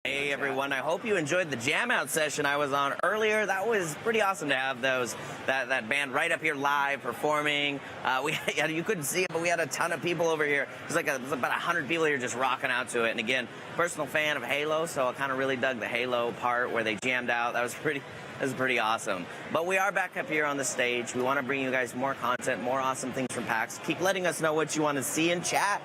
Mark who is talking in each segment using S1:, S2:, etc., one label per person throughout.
S1: Hey everyone, I hope you enjoyed the jam out session I was on earlier. That was pretty awesome to have that band right up here live performing. You couldn't see it, but we had a ton of people over here. It was about 100 people here just rocking out to it. And again, personal fan of Halo, so I kind of really dug the Halo part where they jammed out. That was pretty awesome. But we are back up here on the stage. We want to bring you guys more content, more awesome things from PAX. Keep letting us know what you want to see in chat.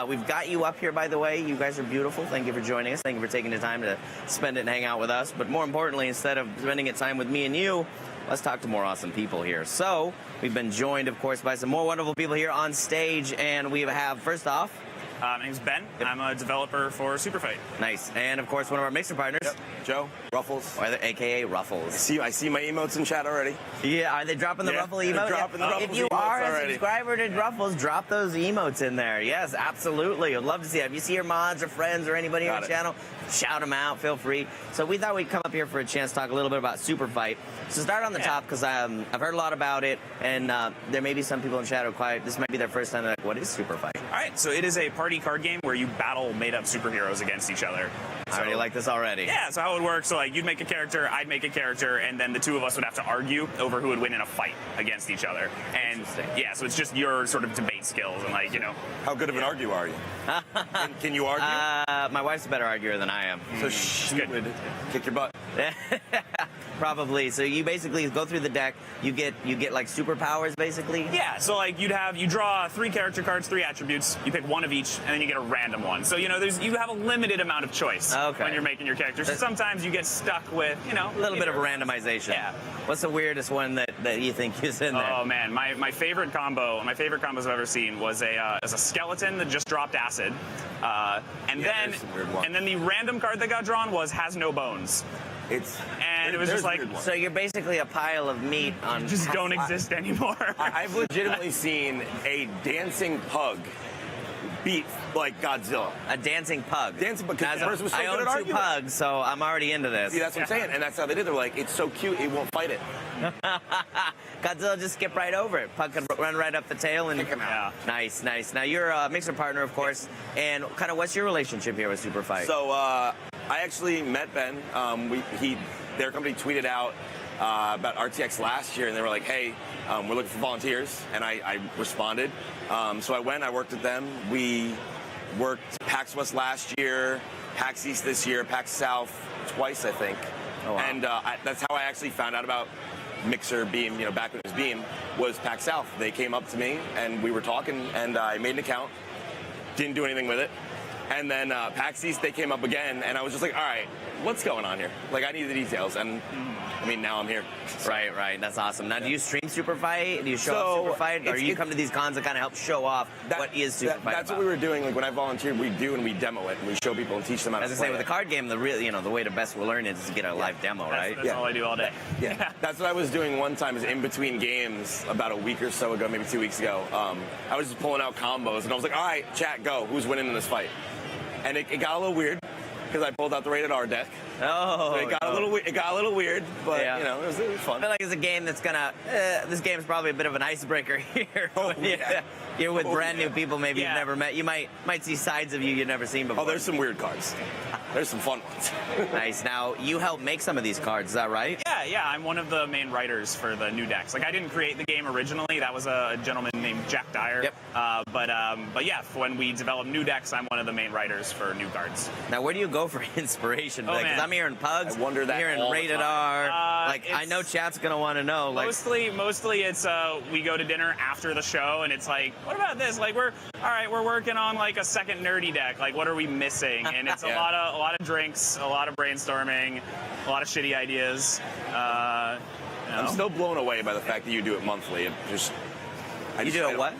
S1: We've got you up here, by the way. You guys are beautiful. Thank you for joining us. Thank you for taking the time to spend it and hang out with us. But more importantly, instead of spending it time with me and you, let's talk to more awesome people here. So we've been joined, of course, by some more wonderful people here on stage. And we have, first off,
S2: my name's Ben. Yep. I'm a developer for SuperFight.
S1: Nice. And, of course, one of our mixer partners.
S3: Yep. Joe, Ruffles.
S1: A.K.A. Ruffles.
S3: I see my emotes in chat already.
S1: Yeah, are they dropping the Ruffle emotes?
S3: Dropping the Ruffles
S1: if you are a
S3: already.
S1: subscriber to Ruffles, drop those emotes in there. Yes, absolutely. I'd love to see it. If you see your mods or friends or anybody on the channel, shout them out. Feel free. So we thought we'd come up here for a chance to talk a little bit about SuperFight. So start on the top, because I've heard a lot about it, and there may be some people in chat who are quiet. This might be their first time. They're like, what is SuperFight?
S2: All right, so it is a party card game where you battle made-up superheroes against each other.
S1: I already like this already.
S2: Yeah, so how it would work, so like you'd make a character, I'd make a character, and then the two of us would have to argue over who would win in a fight against each other. And yeah, so it's just your sort of debate skills and like, you know.
S3: How good of an arguer are you? Can you argue?
S1: My wife's a better arguer than I am.
S3: So she would kick your butt.
S1: Probably. So you basically go through the deck. You get like superpowers, basically.
S2: Yeah. So like you draw 3 character cards, 3 attributes. You pick one of each, and then you get a random one. So you know you have a limited amount of choice when you're making your characters. So sometimes you get stuck with
S1: a little bit of randomization.
S2: Yeah.
S1: What's the weirdest one that you think is in there?
S2: Oh man, my favorite combos I've ever seen was a skeleton that just dropped acid, and then the random card that got drawn has no bones. It was just like,
S1: so you're basically a pile of meat on
S2: just don't exist anymore.
S3: I've legitimately seen a dancing pug beat like Godzilla.
S1: A dancing pug.
S3: Dancing pug. Because the person was so
S1: I
S3: good
S1: own
S3: at
S1: 2
S3: arguing.
S1: pugs, so I'm already into this.
S3: See, that's what I'm saying, and that's how they did. They're like, it's so cute, it won't fight it.
S1: Godzilla just skip right over it. Pug can run right up the tail and
S3: kick him out.
S1: Yeah. Nice. Now you're a mixer partner, of course, and kind of what's your relationship here with SuperFight?
S3: So I actually met Ben. Their company tweeted out about RTX last year, and they were like, hey, we're looking for volunteers, and I responded. So I went, I worked with them. We worked PAX West last year, PAX East this year, PAX South twice, I think.
S1: Oh, wow.
S3: And that's how I actually found out about Mixer Beam, back when it was Beam, was PAX South. They came up to me, and we were talking, and I made an account, didn't do anything with it. And then PAX East, they came up again, and I was just like, all right, what's going on here? Like, I need the details, and I mean, now I'm here. So.
S1: Right. That's awesome. Now, do you stream SuperFight? Do you show off SuperFight? Or you come to these cons and kind of help show off what is SuperFight
S3: That's what we were doing. Like, when I volunteered, we do, and we demo it, and we show people and teach them how to play.
S1: As I say, with the card game, the way to best learn it is to get a live demo, right?
S2: That's all I do all day.
S3: Yeah. That's what I was doing one time, is in between games about a week or so ago, maybe 2 weeks ago. I was just pulling out combos, and I was like, all right, chat, go. Who's winning in this fight? And it got a little weird, because I pulled out the rated R deck.
S1: Oh,
S3: so it got a little weird, but it was fun.
S1: I feel like it's a game that's this game's probably a bit of an icebreaker here. You're with brand new people maybe you've never met. You might see sides of you've never seen before.
S3: Oh, there's some weird cards. There's some fun ones.
S1: Nice. Now, you helped make some of these cards, is that right?
S2: Yeah. I'm one of the main writers for the new decks. Like, I didn't create the game originally. That was a gentleman named Jack Dyer.
S1: Yep.
S2: But yeah, when we develop new decks, I'm one of the main writers for new cards.
S1: Now, where do you go for inspiration? Because I'm hearing pugs.
S3: I wonder that
S1: I'm hearing
S3: all the
S1: rated
S3: time.
S1: R. I know chat's gonna want to know.
S2: Mostly it's we go to dinner after the show, and it's like, what about this? Like, we're working on like a second nerdy deck. Like, what are we missing? And it's a lot of drinks, a lot of brainstorming, a lot of shitty ideas.
S3: I'm still blown away by the fact that you do it monthly.
S1: You do it what?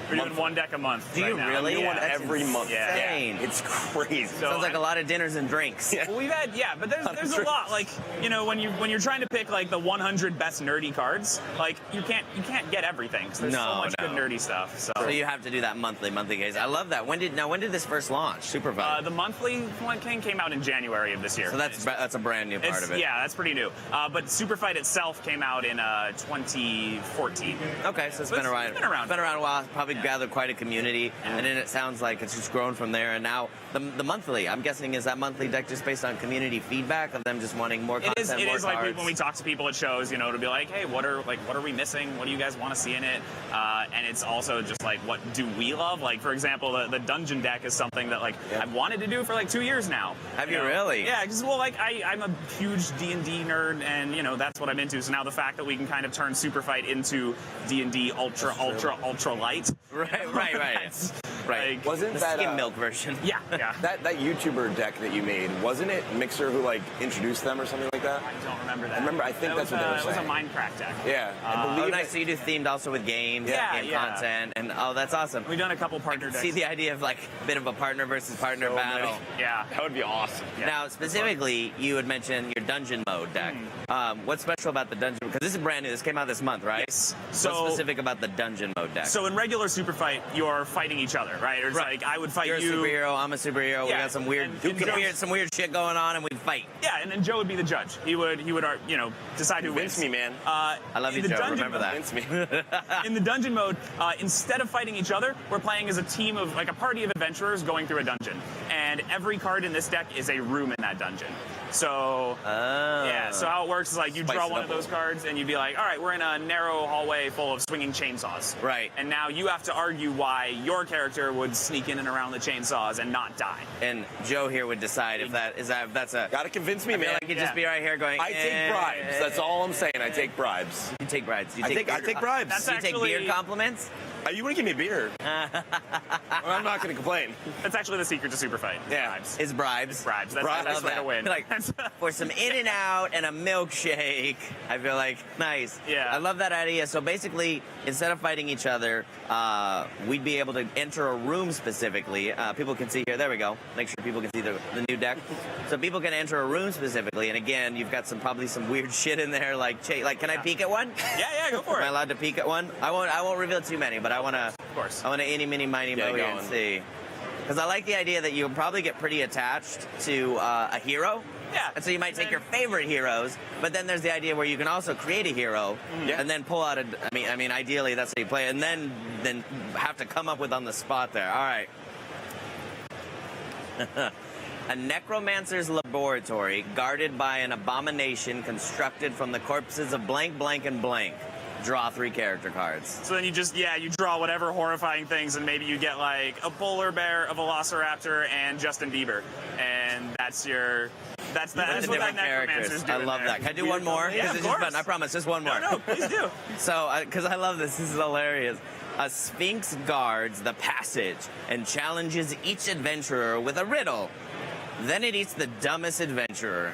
S2: We're doing one deck a month.
S1: Do you
S2: now.
S1: really?
S3: We do one every month.
S1: Insane.
S3: It's crazy.
S1: Sounds like a lot of dinners and drinks.
S2: Well, we've had, but there's a lot. Like, when you're trying to pick like the 100 best nerdy cards, like you can't get everything because there's so much good nerdy stuff.
S1: So you have to do that monthly case. I love that. When did this first launch? SuperFight.
S2: The monthly one came out in January of this year.
S1: So that's a brand new part of it.
S2: Yeah, that's pretty new. But SuperFight itself came out in 2014.
S1: Okay, so it's been around.
S2: It's been around
S1: a while. Probably you've gathered quite a community, and then it sounds like it's just grown from there. And now the monthly, I'm guessing, is that monthly deck just based on community feedback of them just wanting more content,
S2: It
S1: more
S2: is
S1: cards?
S2: like when we talk to people at shows, you know, to be like, hey, what are we missing? What do you guys want to see in it? And it's also just like, what do we love? Like, for example, the dungeon deck is something that I've wanted to do for like 2 years now.
S1: Have you really?
S2: Yeah, because I'm a huge D&D nerd, and you know that's what I'm into. So now the fact that we can kind of turn SuperFight into D&D ultra light.
S1: Right. Right.
S3: Wasn't
S1: the
S3: that
S1: skim milk version?
S2: Yeah.
S3: that YouTuber deck that you made? Wasn't it Mixer who introduced them or something like that?
S2: I don't remember that.
S3: I think that's what they were
S2: It was a
S3: saying.
S2: Minecraft deck.
S3: Yeah, I
S1: Oh,
S3: believe.
S1: nice. So you do themed also with games, game content, and that's awesome.
S2: We've done a couple partner decks.
S1: See the idea of like a bit of a partner versus partner battle.
S2: Yeah.
S3: That would be awesome.
S2: Yeah.
S1: Now, specifically, you had mentioned your dungeon mode deck. What's special about the dungeon? Because this is brand new. This came out this month, right?
S2: Yes.
S1: What's
S2: So-
S1: specific about the dungeon mode deck?
S2: So in regular SuperFight, you're fighting each other, right? Or it's like I would fight
S1: You're
S2: you.
S1: a superhero. I'm a superhero. We
S2: Yeah,
S1: got some weird, some weird shit going on, and we'd fight.
S2: Yeah, and then Joe would be the judge. He would decide who wins.
S3: Convince me, man.
S1: I love you,
S2: in the
S1: Joe.
S2: dungeon
S1: Remember that.
S3: Convince me.
S2: In the dungeon mode, instead of fighting each other, we're playing as a team of like a party of adventurers going through a dungeon, and every card in this deck is a room in that dungeon. So yeah, so how it works is like you
S3: Spice
S2: draw
S3: it
S2: one
S3: up
S2: of
S3: a
S2: those cards, and you'd be like, all right, we're in a narrow hallway full of swinging chainsaws.
S1: Right.
S2: And now you have to argue why your character would sneak in and around the chainsaws and not die.
S1: And Joe here would decide if that's a.
S3: Gotta convince me,
S1: I feel
S3: man.
S1: like he'd just be right here going.
S3: I take bribes. That's all I'm saying. I take bribes.
S1: You take bribes. You
S3: I take bribes.
S2: That's
S1: Do you take
S2: actually-
S1: beard compliments?
S3: You want to give me a beer? I'm not going to complain.
S2: That's actually the secret to SuperFight.
S3: Yeah.
S2: Bribes.
S1: Is bribes.
S2: Bribes. That's
S3: Bribes.
S2: the best way to win.
S1: Like for some In-N-Out and a milkshake, I feel like nice.
S2: Yeah.
S1: I love that idea. So basically, instead of fighting each other, we'd be able to enter a room specifically. People can see here. There we go. Make sure people can see the new deck. So people can enter a room specifically. And again, you've got probably some weird shit in there. Like can I peek at one?
S2: Yeah, go for
S1: Am I
S2: it.
S1: allowed to peek at one? I won't reveal too many, but I want to.
S2: Of course.
S1: I want to eeny, meeny, miny,
S3: Yeah,
S1: moe
S3: go
S1: here and
S3: on.
S1: see. Because I like the idea that you'll probably get pretty attached to a hero.
S2: Yeah.
S1: And so you might take your favorite heroes, but then there's the idea where you can also create a hero
S3: Yeah.
S1: and then pull out I mean, ideally that's how you play it, and then have to come up with on the spot there. All right. A necromancer's laboratory guarded by an abomination constructed from the corpses of blank, blank, and blank. Draw 3 character cards.
S2: So then you draw whatever horrifying things, and maybe you get like a polar bear, a velociraptor, and Justin Bieber, and that's what that
S1: Different
S2: necromancer's doing
S1: I love
S2: there.
S1: that. Can I do one more?
S2: Yeah,
S1: Because
S2: of
S1: it's just
S2: course.
S1: fun. I promise, just one more.
S2: No, please do.
S1: So, because I love this is hilarious. A sphinx guards the passage and challenges each adventurer with a riddle. Then it eats the dumbest adventurer.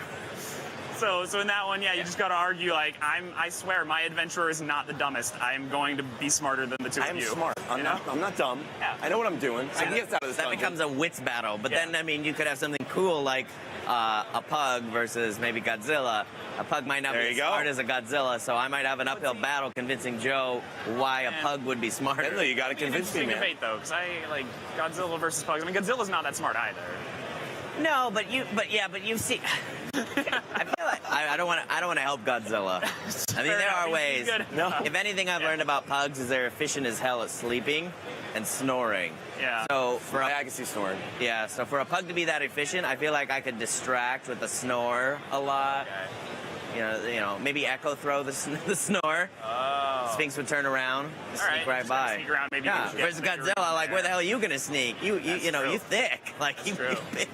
S2: So in that one, you just got to argue like I swear my adventurer is not the dumbest. I am going to be smarter than the two
S3: I
S2: of
S3: am
S2: you.
S3: smart. I'm not dumb.
S2: Yeah.
S3: I know what I'm doing. So he gets out of this
S1: That
S3: dungeon.
S1: becomes a wits battle. But
S2: Yeah.
S1: then, I mean, you could have something cool like a pug versus maybe Godzilla. A pug might not
S3: There
S1: be
S3: you
S1: as
S3: go.
S1: smart as a Godzilla, so I might have an uphill battle convincing Joe why a pug would be smarter.
S3: Henley, you got to convince me, man.
S2: debate though, because I like Godzilla versus pugs. I mean, Godzilla's not that smart either.
S1: No, but you see. I feel like I don't want to help Godzilla. I mean, there are ways.
S2: No.
S1: If anything I've learned about pugs is they're efficient as hell at sleeping and snoring.
S2: Yeah.
S1: So for
S3: I can see snoring.
S1: so for a pug to be that efficient, I feel like I could distract with the snore a lot. You know, maybe echo throw the snore.
S2: Oh.
S1: Sphinx would turn around,
S2: All right,
S1: sneak right
S2: just gotta
S1: by.
S2: sneak around, maybe
S1: yeah.
S2: you can
S1: Versus
S2: get
S1: Godzilla, like
S2: there.
S1: where the hell are you gonna sneak? You know,
S2: true.
S1: you thick. Like you
S2: true.
S1: big.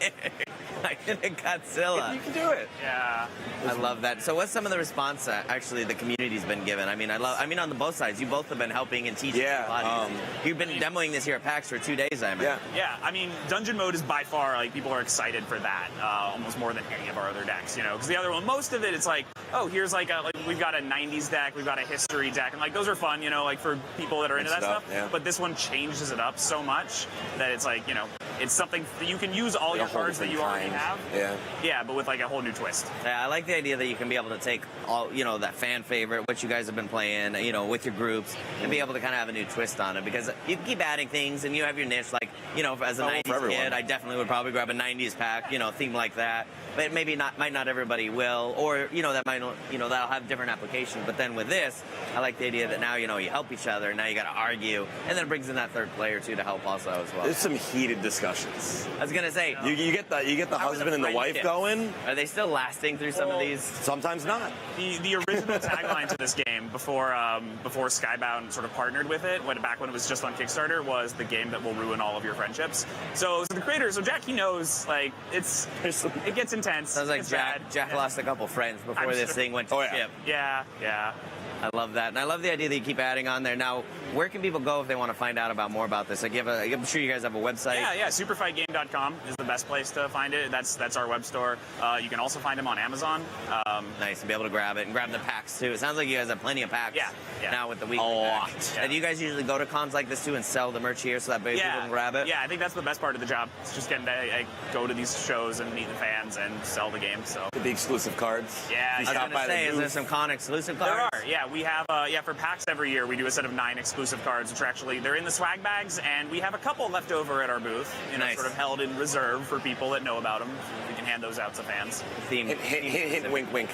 S1: Like Godzilla.
S3: You can do it.
S2: Yeah.
S1: I love that. So, what's some of the response that actually the community's been given? I mean, on the both sides, you both have been helping and teaching.
S3: Yeah,
S1: a lot. You've been demoing this here at PAX for 2 days, I imagine.
S2: Yeah, I mean, dungeon mode is by far, like, people are excited for that, almost more than any of our other decks, you know? Because the other one, most of it, it's like, oh, here's like we've got a 90s deck, we've got a history deck, and like, those are fun, you know, like, for people that are into
S3: Mix
S2: that
S3: it up,
S2: stuff.
S3: yeah.
S2: But this one changes it up so much that it's like, you know, it's something that you can use all
S3: Like
S2: your
S3: a whole
S2: cards that you already
S3: different
S2: have.
S3: kind.
S2: Yeah, but with like a whole new twist.
S1: Yeah, I like the idea that you can be able to take all, that fan favorite, what you guys have been playing, with your groups, and be able to kind of have a new twist on it, because you can keep adding things and you have your niche. Like, as a 90s kid, I definitely would probably grab a 90s pack, theme like that. But maybe might not everybody will, or, that might, that'll have different applications. But then with this, I like the idea that now, you help each other, now you got to argue, and then it brings in that third player too to help also as well.
S3: There's some heated discussions.
S1: I was gonna say,
S3: You get the husband and the wife
S1: friendships?
S3: going.
S1: Are they still lasting through some of these?
S3: Sometimes not.
S2: The original tagline to this game before Skybound sort of partnered with it, back when it was just on Kickstarter, was the game that will ruin all of your friendships. So the creator, Jack, he knows, like, it gets intense.
S1: Sounds like Jack lost a couple friends before this thing went to ship.
S2: Yeah.
S1: I love that. And I love the idea that you keep adding on there. Now, where can people go if they want to find out about more about this? Like, I'm sure you guys have a website.
S2: Yeah. SuperFightGame.com is the best place to find it. That's our web store. You can also find them on Amazon.
S1: Nice to be able to grab it and grab the packs too. It sounds like you guys have plenty of packs.
S2: Yeah.
S1: Now with the weekly packs.
S2: Yeah.
S1: And you guys usually go to cons like this too and sell the merch here so that people can grab it?
S2: Yeah, I think that's the best part of the job. It's just getting to go to these shows and meet the fans and sell the game. So
S3: The exclusive cards.
S2: Yeah,
S1: I was going to say, is there some con exclusive cards?
S2: there are. Yeah, we have. For PAX every year we do a set of 9 exclusive cards, which are actually they're in the swag bags, and we have a couple left over at our booth.
S1: Nice.
S2: Sort of held in reserve for people that know about them. We can hand those out to fans.
S3: Hint, wink, wink.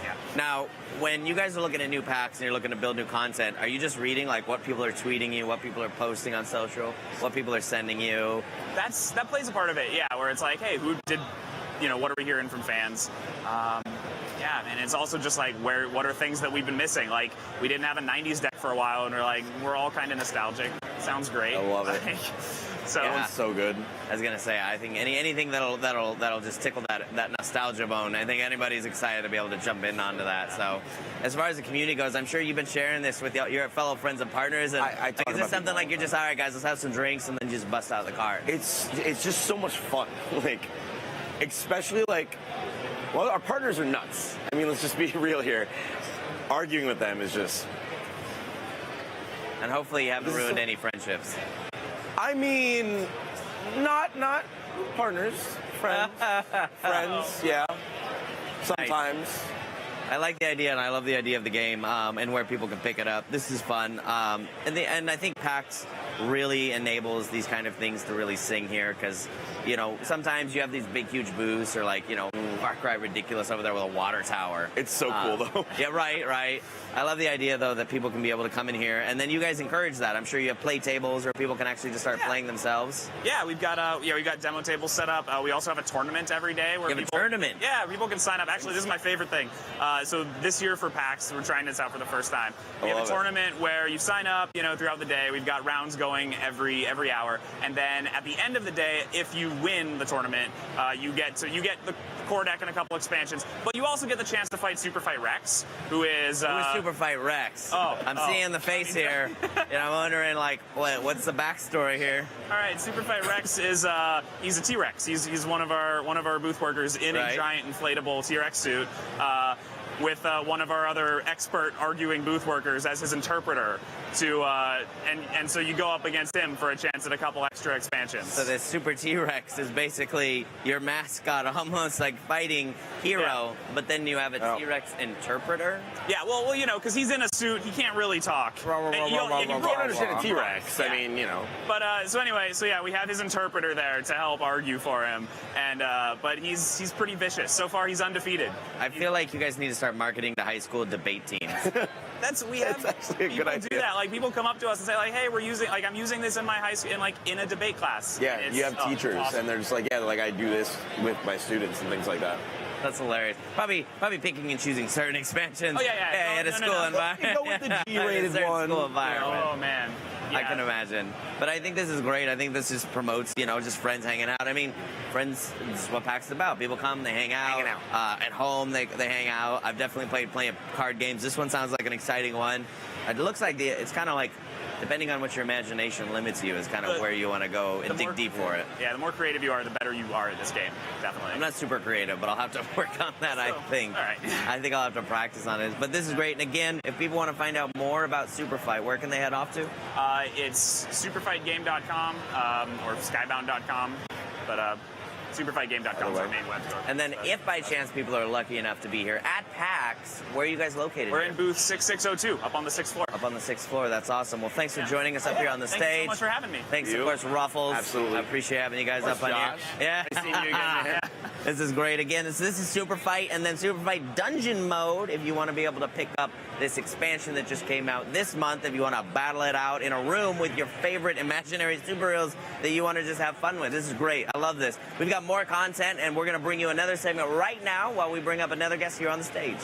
S2: Yeah.
S1: Now, when you guys are looking at new packs and you're looking to build new content, are you just reading like what people are tweeting you, what people are posting on social, what people are sending you?
S2: That plays a part of it. Yeah, where it's like, hey, what are we hearing from fans? Yeah, and it's also just like what are things that we've been missing? Like, we didn't have a 90s deck for a while, and we're all kind of nostalgic. Sounds great.
S3: I love it.
S2: So
S1: Yeah.
S3: It's so good.
S1: I was gonna say, I think anything that'll just tickle that nostalgia bone. I think anybody's excited to be able to jump in onto that. So, as far as the community goes, I'm sure you've been sharing this with your fellow friends and partners. And
S3: I talk
S1: is this
S3: about
S1: something
S3: people
S1: like you're just all right, guys? Let's have some drinks and then just bust out the card.
S3: It's just so much fun. Like, especially like, well, our partners are nuts. I mean, let's just be real here. Arguing with them is just.
S1: And hopefully you haven't ruined any friendships.
S3: I mean, not partners, friends, yeah. Sometimes.
S1: I like the idea, and I love the idea of the game and where people can pick it up. This is fun, and I think PAX really enables these kind of things to really sing here, because sometimes you have these big, huge booths, or like Far Cry Ridiculous over there with a water tower.
S3: It's so cool though.
S1: Yeah, right. I love the idea though that people can be able to come in here, and then you guys encourage that. I'm sure you have play tables where people can actually just start playing themselves.
S2: Yeah, we've got demo tables set up. We also have a tournament every day where
S1: You have
S2: people,
S1: a tournament.
S2: Yeah, people can sign up. Actually, this is my favorite thing. So this year for PAX, we're trying this out for the first time. We have a tournament where you sign up, throughout the day. We've got rounds going every hour, and then at the end of the day, if you win the tournament, you get the core deck and a couple expansions, but you also get the chance to fight SuperFight Rex, who is
S1: SuperFight Rex. I'm seeing the face here, and I'm wondering what's the backstory here?
S2: All right, SuperFight Rex is he's a T-Rex. He's one of our booth workers in a giant inflatable T-Rex suit. With one of our other expert arguing booth workers as his interpreter, and so you go up against him for a chance at a couple extra expansions.
S1: So this Super T-Rex is basically your mascot, almost like fighting hero, but then you have a T-Rex interpreter?
S2: Yeah, well, because he's in a suit, he can't really talk.
S3: You don't understand a T-Rex.
S2: Yeah.
S3: I mean,
S2: But so we have his interpreter there to help argue for him, and but he's pretty vicious. So far, he's undefeated.
S1: I feel like you guys need to start marketing to high school debate teams.
S2: That's
S3: actually a good idea.
S2: Do that. Like, people come up to us and say, like, hey, I'm using this in my high school, in a debate class.
S3: Yeah, you have teachers,
S2: awesome.
S3: and they're just like, yeah, like I do this with my students and things like that.
S1: That's hilarious. Probably picking and choosing certain expansions.
S2: Oh, yeah.
S1: At a school environment.
S3: Go with the G-rated one.
S1: School environment.
S2: Oh, man. Yeah.
S1: I can imagine. But I think this is great. I think this just promotes, just friends hanging out. I mean, friends, this is what PAX is about. People come, they hang out. At home, they hang out. I've definitely played plenty of card games. This one sounds like an exciting one. It looks like it's kind of like depending on what your imagination limits you is kind of where you want to go and dig deep for it.
S2: Yeah, the more creative you are, the better you are at this game. Definitely.
S1: I'm not super creative, but I'll have to work on that, I think.
S2: All right.
S1: I think I'll have to practice on it. But this is great. And again, if people want to find out more about SuperFight, where can they head off to?
S2: It's superfightgame.com or skybound.com. But superfightgame.com is our main web store.
S1: And then if by chance people are lucky enough to be here at PAX, where are you guys located?
S2: We're in booth 6602, up on the 6th floor.
S1: Up on the 6th floor. That's awesome. Well, thanks for joining us up here on the stage.
S2: Thank you so much for having me.
S1: Thanks, of course, Ruffles.
S3: Absolutely.
S1: I appreciate having you guys up on
S3: Josh.
S1: here. Yeah.
S3: Nice seeing you again, man.
S1: This is great. Again, this is SuperFight, and then SuperFight Dungeon Mode if you want to be able to pick up this expansion that just came out this month, if you want to battle it out in a room with your favorite imaginary superheroes that you want to just have fun with. This is great. I love this. We've got more content, and we're going to bring you another segment right now while we bring up another guest here on the stage.